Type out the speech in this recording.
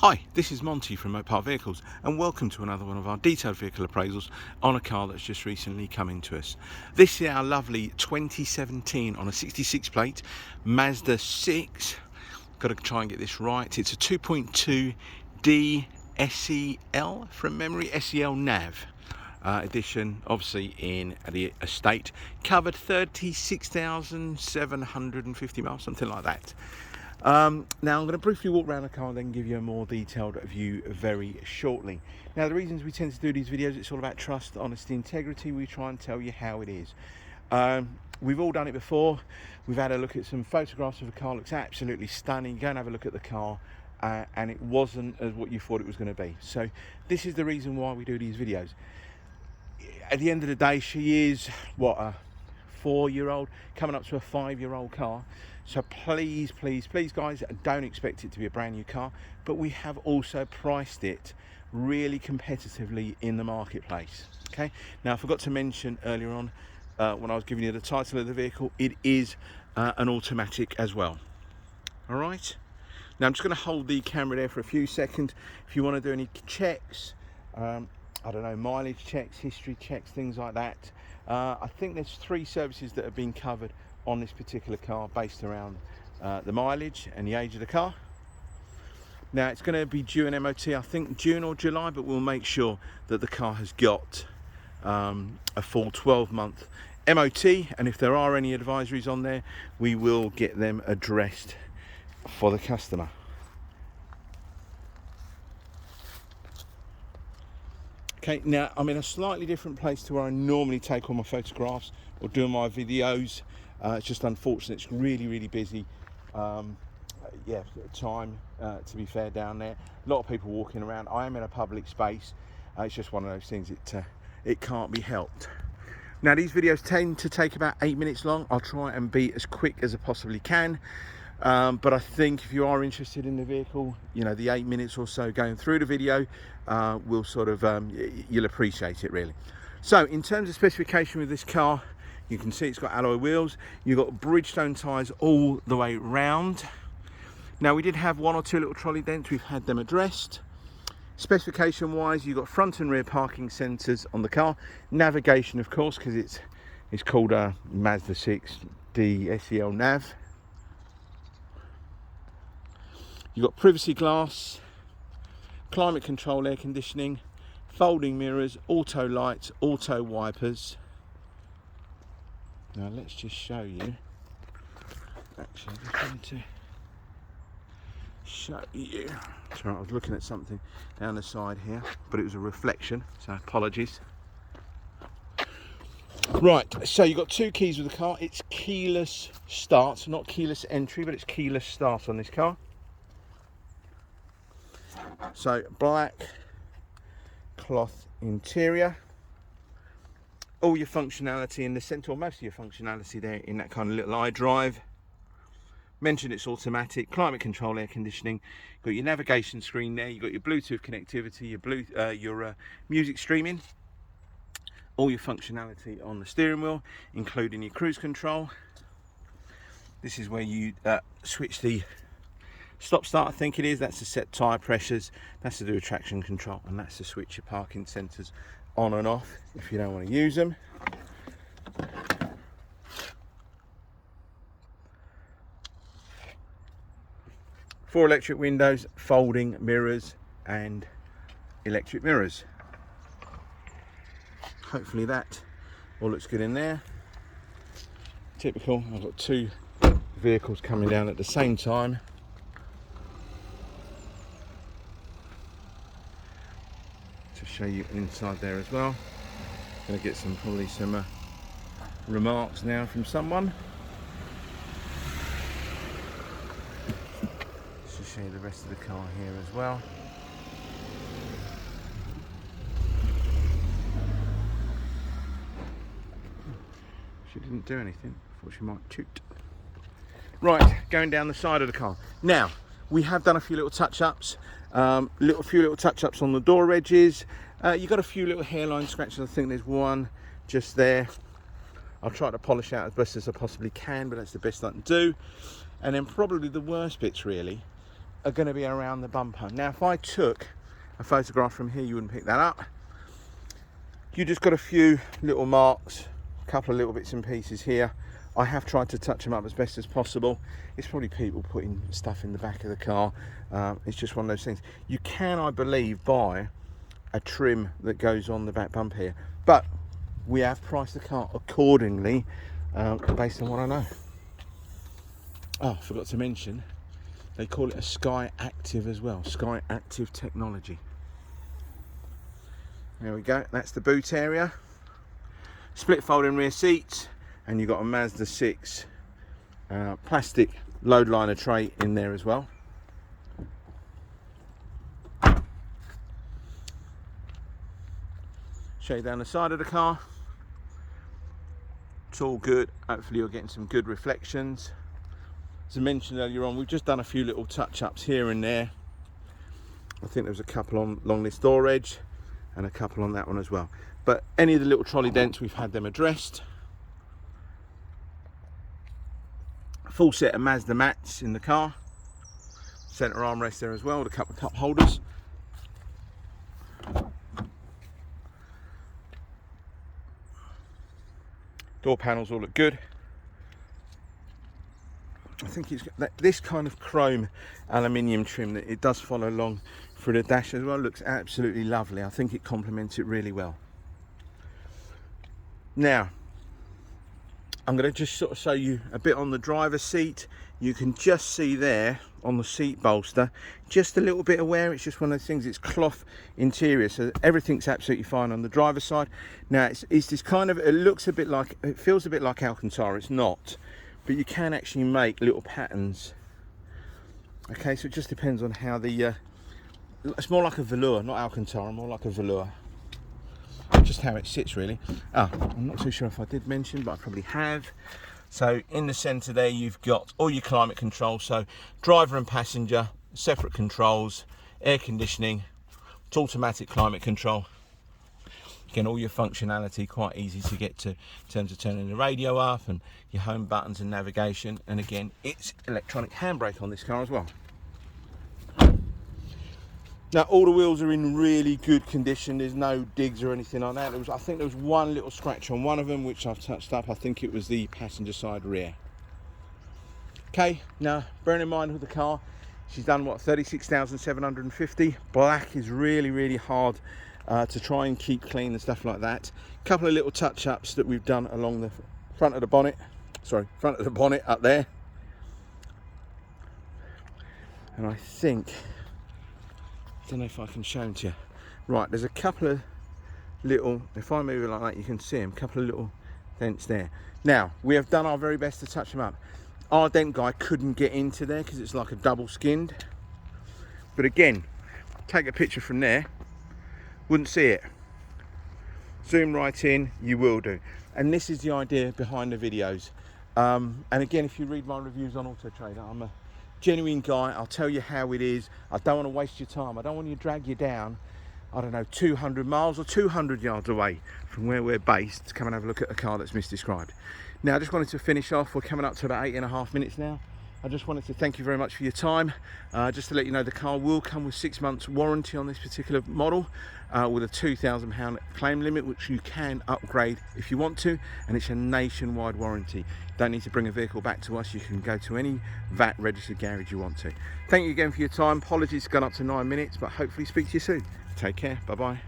Hi, this is Monty from Mopar Vehicles and welcome to another one of our detailed vehicle appraisals on a car that's just recently come into us. This is our lovely 2017 on a 66 plate Mazda6. Got to try and get this right. It's a 2.2 D SEL from memory, SEL Nav. Edition, obviously in the estate, covered 36,750 miles, something like that. Now I'm going to briefly walk around the car and then give you a more detailed view very shortly. Now the reasons we tend to do these videos, it's all about trust, honesty, integrity. We try and tell you how it is. We've all done it before. We've had a look at some photographs of the car. Looks absolutely stunning. Go and have a look at the car and it wasn't as what you thought it was going to be. So this is the reason why we do these videos. At the end of the day, she is what, a 4-year-old coming up to a 5-year-old car. So please guys, don't expect it to be a brand new car, but we have also priced it really competitively in the marketplace. Okay, now I forgot to mention earlier on when I was giving you the title of the vehicle, it is an automatic as well. All right, now I'm just going to hold the camera there for a few seconds. If you want to do any checks, I don't know, mileage checks, history checks, things like that, I think there's 3 services that have been covered on this particular car based around the mileage and the age of the car. Now it's going to be due an MOT, I think June or July, but we'll make sure that the car has got a full 12-month MOT, and if there are any advisories on there, we will get them addressed for the customer. Okay, now I'm in a slightly different place to where I normally take all my photographs or do my videos. It's just unfortunate, it's really busy. Yeah, time to be fair down there. A lot of people walking around. I am in a public space. It's just one of those things, it can't be helped. Now these videos tend to take about 8 minutes long. I'll try and be as quick as I possibly can. But I think if you are interested in the vehicle, you know, the 8 minutes or so going through the video will sort of, you'll appreciate it really. So in terms of specification with this car, you can see it's got alloy wheels. You've got Bridgestone tyres all the way round. Now we did have 1 or 2 little trolley dents. We've had them addressed. Specification wise, you've got front and rear parking sensors on the car. Navigation, of course, because it's called a Mazda6 D SEL Nav. You've got privacy glass, climate control, air conditioning, folding mirrors, auto lights, auto wipers. Now let's just show you. Actually, I'm just going to show you. Sorry, I was looking at something down the side here, but it was a reflection, so apologies. Right, so you've got 2 keys with the car. It's keyless start, not keyless entry, but it's keyless start on this car. So black cloth interior. All your functionality in the centre, or most of your functionality there in that kind of little iDrive. Mentioned it's automatic, climate control, air conditioning. Got your navigation screen there. You've got your Bluetooth connectivity, your music streaming. All your functionality on the steering wheel, including your cruise control. This is where you switch the stop start, I think it is. That's to set tyre pressures. That's to do with traction control, and that's to switch your parking sensors on and off if you don't want to use them. Four electric windows, folding mirrors and electric mirrors. Hopefully that all looks good in there. Typical, I've got 2 vehicles coming down at the same time. To show you inside there as well. Going to get probably some remarks now from someone. Just to show you the rest of the car here as well. She didn't do anything. Thought she might toot. Right, going down the side of the car. Now, we have done a few little touch-ups. Few little touch-ups on the door edges. You've got a few little hairline scratches. I think there's one just there. I'll try to polish out as best as I possibly can, but that's the best I can do. And then probably the worst bits really are going to be around the bumper. Now if I took a photograph from here, you wouldn't pick that up. You just got a few little marks, a couple of little bits and pieces here. I have tried to touch them up as best as possible. It's probably people putting stuff in the back of the car. It's just one of those things. You can, I believe, buy a trim that goes on the back bumper here, but we have priced the car accordingly based on what I know. Oh, I forgot to mention, they call it a Sky Active as well. Sky Active technology. There we go, that's the boot area. Split folding rear seats, and you've got a Mazda6 plastic load liner tray in there as well. Show you down the side of the car. It's all good. Hopefully you're getting some good reflections. As I mentioned earlier on, we've just done a few little touch-ups here and there. I think there was a couple on along this door edge and a couple on that one as well. But any of the little trolley dents, we've had them addressed. Full set of Mazda mats in the car. Centre armrest there as well with a couple of cup holders. Door panels all look good. I think it's got this kind of chrome aluminium trim that it does follow along through the dash as well. Looks absolutely lovely. I think it complements it really well. Now, I'm going to just sort of show you a bit on the driver's seat. You can just see there on the seat bolster, just a little bit of wear. It's just one of those things, it's cloth interior, so everything's absolutely fine on the driver's side. Now, it's this kind of, it looks a bit like, it feels a bit like Alcantara, it's not. But you can actually make little patterns. Okay, so it just depends on how the, it's more like a velour, not Alcantara, more like a velour. Just how it sits really. I'm not too sure if I did mention, but I probably have. So in the centre there you've got all your climate control, so driver and passenger, separate controls, air conditioning, it's automatic climate control. Again, all your functionality quite easy to get to in terms of turning the radio up and your home buttons and navigation. And again, it's electronic handbrake on this car as well. Now all the wheels are in really good condition. There's no digs or anything like that. I think there was one little scratch on one of them which I've touched up. I think it was the passenger side rear. Okay, now bearing in mind with the car, she's done what, 36,750. Black is really hard to try and keep clean and stuff like that. A couple of little touch-ups that we've done along the front of the bonnet. Sorry, front of the bonnet up there. And I think, I don't know if I can show them to you. Right, there's a couple of little, if I move it like that, you can see them, a couple of little dents there. Now, we have done our very best to touch them up. Our dent guy couldn't get into there because it's like a double skinned. But again, take a picture from there, wouldn't see it. Zoom right in, you will do. And this is the idea behind the videos. And again, if you read my reviews on Auto Trader, I'm a genuine guy. I'll tell you how it is. I don't want to waste your time. I don't want to drag you down, I don't know, 200 miles or 200 yards away from where we're based to come and have a look at a car that's misdescribed. Now, I just wanted to finish off. We're coming up to about 8.5 minutes now. I just wanted to thank you very much for your time. Just to let you know, the car will come with 6 months warranty on this particular model with a £2,000 claim limit, which you can upgrade if you want to, and it's a nationwide warranty. You don't need to bring a vehicle back to us. You can go to any VAT registered garage you want to. Thank you again for your time. Apologies, it's gone up to 9 minutes, but hopefully speak to you soon. Take care. Bye-bye.